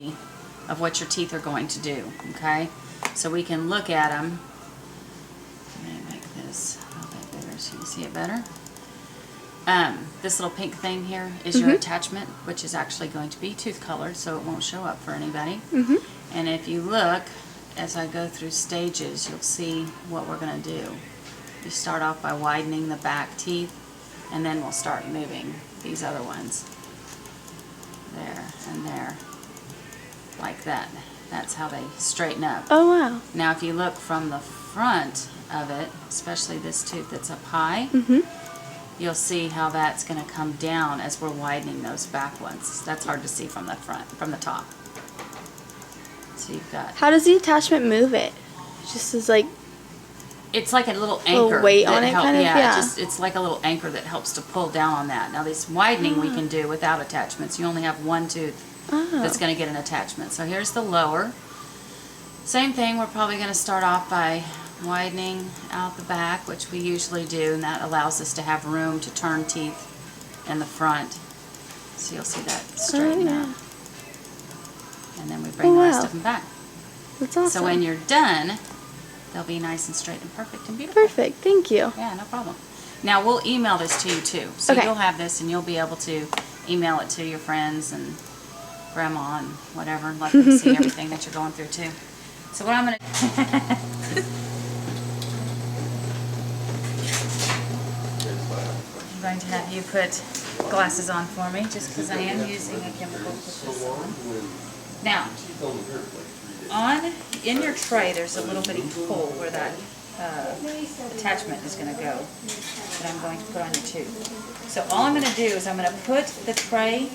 of what your teeth are going to do, okay? So we can look at them. I'm going to make this a little bit bigger so you can see it better. This little pink thing here is your attachment, which is actually going to be tooth colored, so it won't show up for anybody. And if you look, as I go through stages, you'll see what we're going to do. You start off by widening the back teeth, and then we'll start moving these other ones. There and there. Like that. That's how they straighten up. Oh, wow. Now, if you look from the front of it, especially this tooth that's up high, you'll see how that's going to come down as we're widening those back ones. That's hard to see from the front, from the top. So you've got... How does the attachment move it? Just as like... It's like a little anchor. Little weight on it, kind of? Yeah. It's like a little anchor that helps to pull down on that. Now, this widening we can do without attachments. You only have one tooth that's going to get an attachment. So here's the lower. Same thing, we're probably going to start off by widening out the back, which we usually do, and that allows us to have room to turn teeth in the front. So you'll see that straighten up. And then we bring the rest of them back. That's awesome. So when you're done, they'll be nice and straight and perfect and beautiful. Perfect, thank you. Yeah, no problem. Now we'll email this to you too. So you'll have this and you'll be able to email it to your friends and grandma and whatever, and let them see everything that you're going through too. So what I'm going to... I'm going to have you put glasses on for me, just because I am using a chemical to put this on. Now, in your tray, there's a little bitty hole where that attachment is going to go that I'm going to put on your tooth. So all I'm going to do is I'm going to put the tray,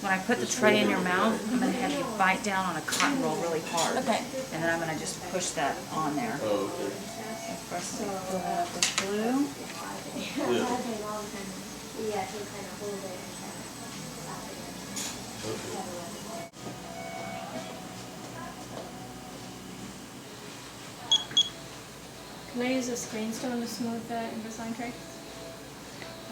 when I put the tray in your mouth, I'm going to have you bite down on a cotton roll really hard. Okay. And then I'm going to just push that on there. Oh, okay. So first I'm going to fill that up with glue. Can I use a screen stone to smooth the Invisalign tray?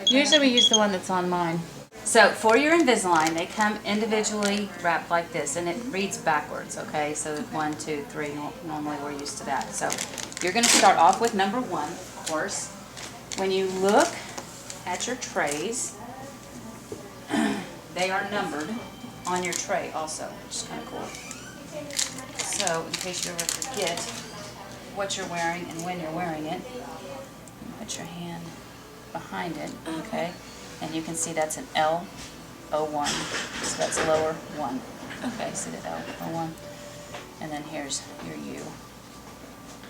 Usually we use the one that's on mine. So for your Invisalign, they come individually wrapped like this, and it reads backwards, okay? So 1, 2, 3, normally we're used to that. So you're going to start off with number 1, of course. When you look at your trays, they are numbered on your tray also, which is kind of cool. So in case you ever forget what you're wearing and when you're wearing it, you put your hand behind it, okay? And you can see that's an L01, so that's lower 1. Okay, see the L01? And then here's your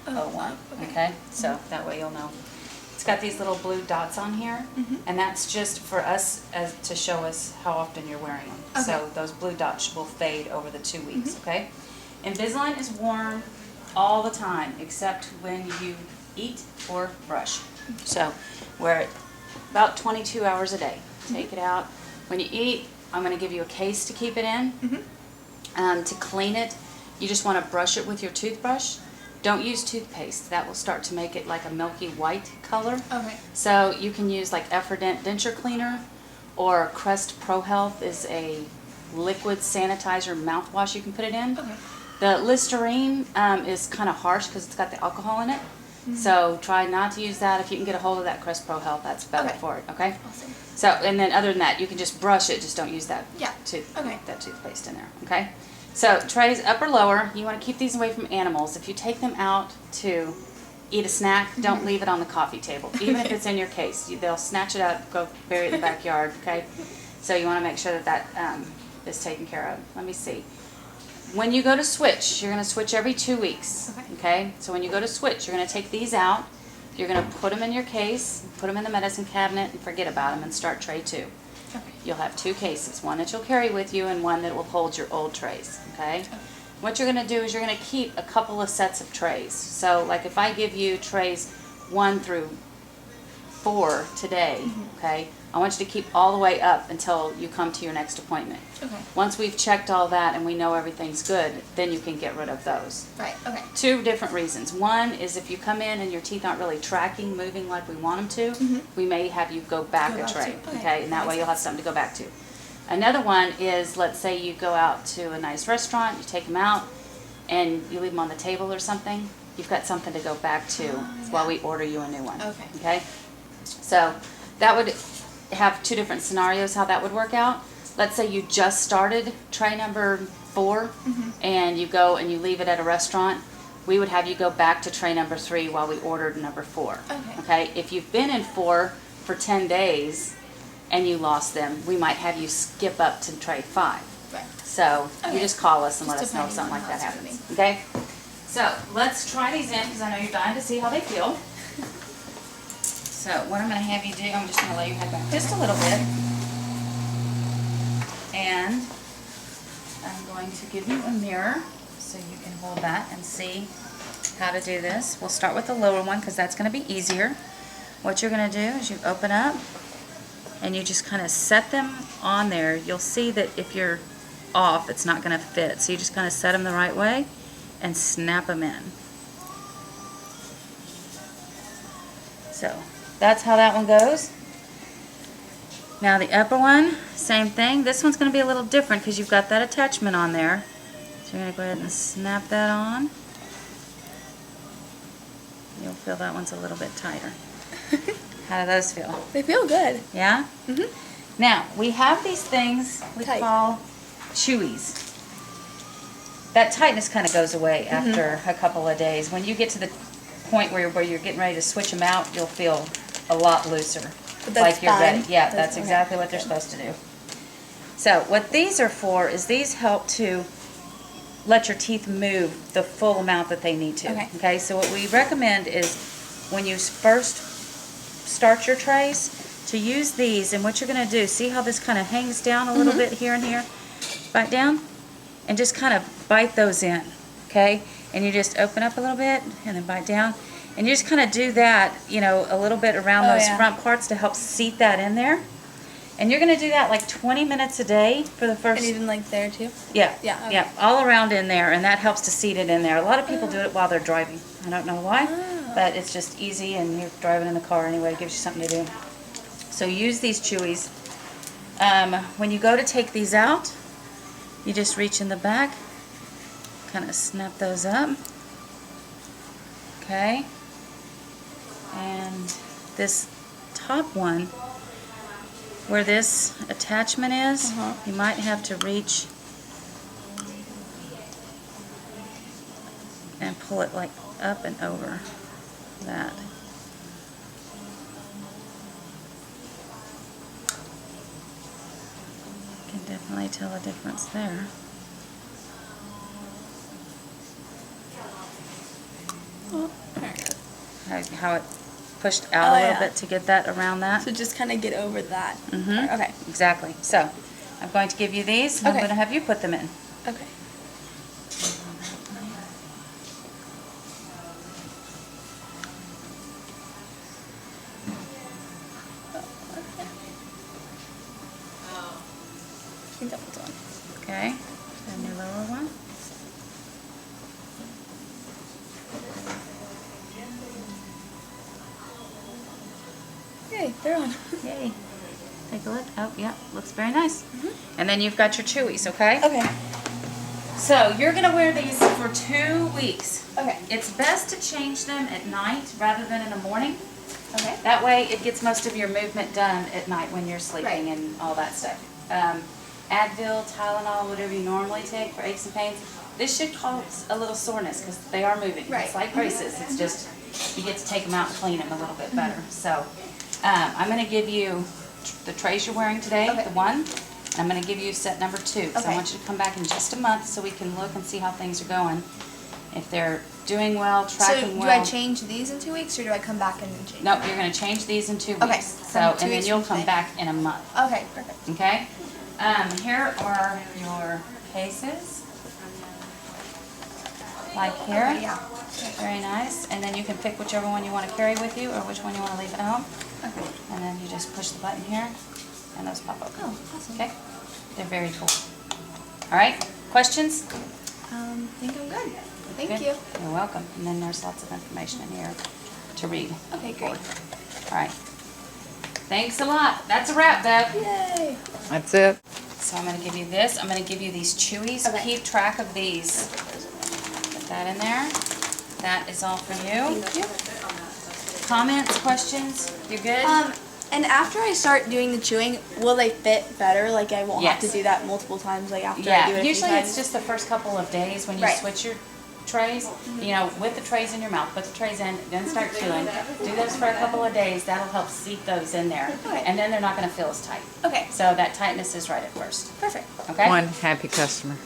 U01, okay? So that way you'll know. It's got these little blue dots on here, and that's just for us to show us how often you're wearing them. Okay. So those blue dots will fade over the 2 weeks, okay? Invisalign is worn all the time, except when you eat or brush. So wear it about 22 hours a day. Take it out. When you eat, I'm going to give you a case to keep it in. To clean it, you just want to brush it with your toothbrush. Don't use toothpaste. That will start to make it like a milky white color. Okay. So you can use like Efferdent denture cleaner, or Crest Pro Health is a liquid sanitizer mouthwash you can put it in. Okay. The Listerine is kind of harsh because it's got the alcohol in it. So try not to use that. If you can get a hold of that Crest Pro Health, that's better for it, okay? Awesome. So, and then other than that, you can just brush it, just don't use that that toothpaste in there, okay? So trays up or lower, you want to keep these away from animals. If you take them out to eat a snack, don't leave it on the coffee table. Even if it's in your case, they'll snatch it up, go bury it in the backyard, okay? So you want to make sure that is taken care of. Let me see. When you go to switch, you're going to switch every 2 weeks, okay? So when you go to switch, you're going to take these out, you're going to put them in your case, put them in the medicine cabinet, and forget about them and start tray 2. Okay. You'll have 2 cases, one that you'll carry with you and one that will hold your old trays, okay? What you're going to do is you're going to keep a couple of sets of trays. So like if I give you trays 1 through 4 today, okay, I want you to keep all the way up until you come to your next appointment. Okay. Once we've checked all that and we know everything's good, then you can get rid of those. Right, okay. 2 different reasons. One is if you come in and your teeth aren't really tracking, moving like we want them to, we may have you go back a tray, okay? And that way you'll have something to go back to. Another one is, let's say you go out to a nice restaurant, you take them out, and you leave them on the table or something. You've got something to go back to while we order you a new one. Okay. Okay? So that would have two different scenarios how that would work out. Let's say you just started tray number 4 and you go and you leave it at a restaurant. We would have you go back to tray number 3 while we ordered number 4. Okay? If you've been in 4 for 10 days and you lost them, we might have you skip up to tray 5. Right. So you just call us and Just let us know if depending something on like that how it's happens. Okay? So let's try these in because I know you're dying to see how they feel. So what I'm going to have you do, I'm just going to lay your head back just a little bit. And I'm going to give you a mirror so you can hold that and see how to do this. We'll start with the lower one because that's going to be easier. What you're going to do is you open up and you just kind of set them on there. You'll see that if you're off, it's not going to fit. So you just kind of set them the right way and snap them in. So that's how that one goes. Now the upper one, same thing. This one's going to be a little different because you've got that attachment on there. So you're going to go ahead and snap that on. You'll feel that one's a little bit tighter. How do those feel? They feel good. Yeah? Now, we have these things we Tight. call chewies. That tightness kind of goes away after a couple of days. When you get to the point where you're getting ready to switch them out, you'll feel a lot looser. But that's like you're fine. ready. Yeah, that's exactly what they're supposed to do. So what these are for is these help to let your teeth move the full amount that they need to. Okay. So what we recommend is when you first start your trays to use these, and what you're going to do, see how this kind of hangs down a little bit here and here? Bite down and just kind of bite those in, okay? And you just open up a little bit and then bite down. And you just kind of do that, you know, a little bit around those front parts to help seat that in there. And you're going to do that like 20 minutes a day for the first... And even like there too? Yeah, Yeah, okay. yeah, all around in there, and that helps to seat it in there. A lot of people do it while they're driving. I don't know why, but it's just easy, and you're driving in the car anyway. It gives you something to do. So use these chewies. When you go to take these out, you just reach in the back, kind of snap those up. Okay. And this top one, where this attachment is, you might have to reach and pull it like up and over that. You can definitely tell a difference there. Oh, there it goes. How it pushed out a little bit to get that around that. So just kind of get over that. Okay. Exactly. So I'm going to give you these. I'm going to have you put them in. Okay. I think that one's on. Okay. And your lower one. Yay, they're on. Yay. Take a look. Oh, yeah. Looks very nice. And then you've got your chewies, okay? Okay. So you're going to wear these for 2 weeks. Okay. It's best to change them at night rather than in the morning. Okay. That way it gets most of your movement done at night when you're sleeping Right. and all that stuff. Advil, Tylenol, whatever you normally take for aches and pains, this should cause a little soreness because they are moving. Right. It's like braces. It's just you get to take them out and clean them a little bit better. So I'm going to give you the trays you're wearing today, the one. And I'm going to give you set number 2 because I want you to come back in just a month so we can look and see how things are going. If they're doing well, tracking So well. do I change these in 2 weeks, or do I come back and change? Nope, you're going to change these in 2 weeks. Okay, So, from 2 and then weeks you'll from come today. back in a month. Okay, perfect. Okay? Here are your cases. Like here. Okay, yeah. Very nice. And then you can pick whichever one you want to carry with you or which one you want to leave at home. Okay. And then you just push the button here and those pop open. Oh, awesome. Okay? They're very cool. All right? Questions? I think I'm good. Thank Good? you. You're welcome. And then there's lots of information in here to read. Okay, great. All right. Thanks a lot. That's a wrap, Bev. Yay. That's it. So I'm gonna give you this. I'm gonna give you these chewies. Okay. Keep track of these. Put that in there. That is all for you. Thank you. Comments, questions? You good? And after I start doing the chewing, will they fit better? Like I won't have to Yes. do that multiple times. Like after I do Yeah, it a few usually times? it's just the first couple of days when you Right. switch your trays, you know, with the trays in your mouth, put the trays in, then start chewing. Do those for a couple of days, that'll help seat those in there. Okay. And then they're not gonna feel as tight. Okay. So that tightness is right at first, Perfect. okay? One happy customer.